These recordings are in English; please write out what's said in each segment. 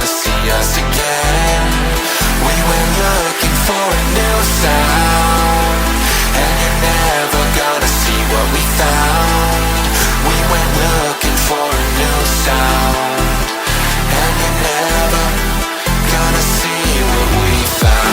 gonna see us again. We went looking for a new sound, and you're never gonna see what we found. We went looking for a new sound, and you're never gonna see what we found.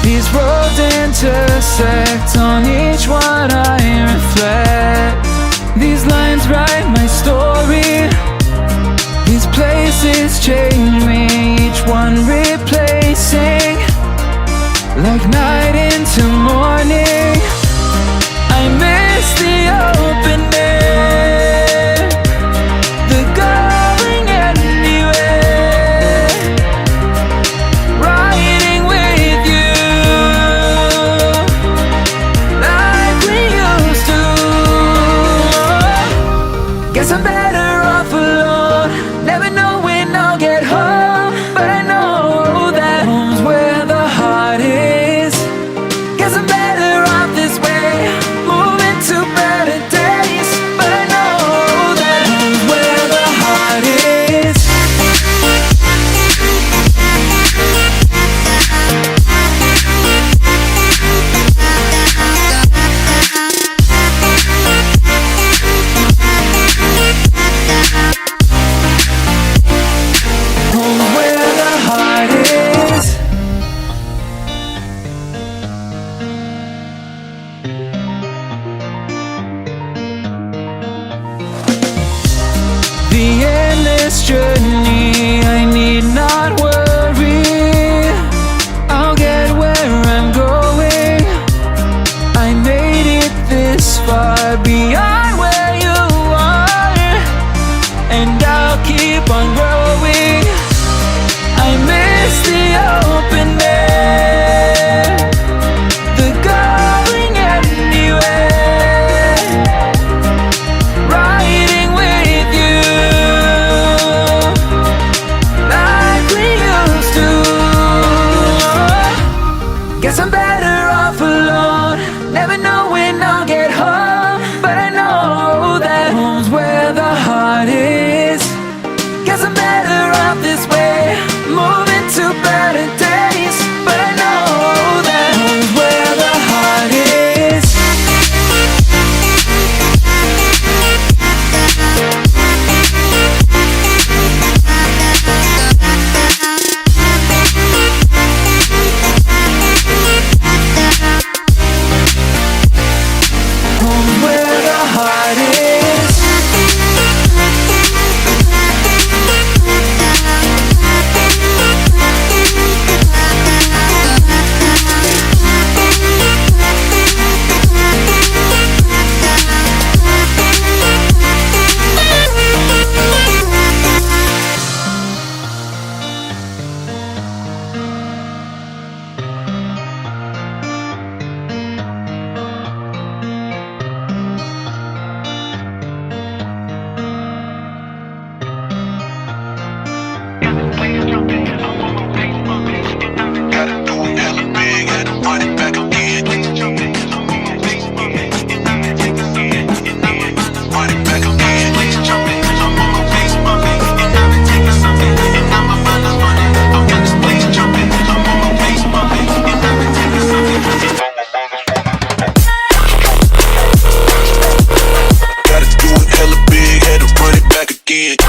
These roads intersect, on each one I reflect. These lines write my story. These places change me, each one replacing, like night into morning. I miss the open air, the going anywhere, riding with you. this journey, I need not worry. I'll get where I'm going. I made it this far, beyond where you are, and I'll keep on growing. I miss the open air, the going anywhere, riding with you like we used to. Guess I'm better off alone, never know when I'll get home, but I know that home's where the heart is. Guess I'm better off this way, moving to better days, but I know that home's where the heart is. Home's where the heart is. Gotta do it hella big, had to run it back again. Run it back again. Gotta do it hella big, had to run it back again.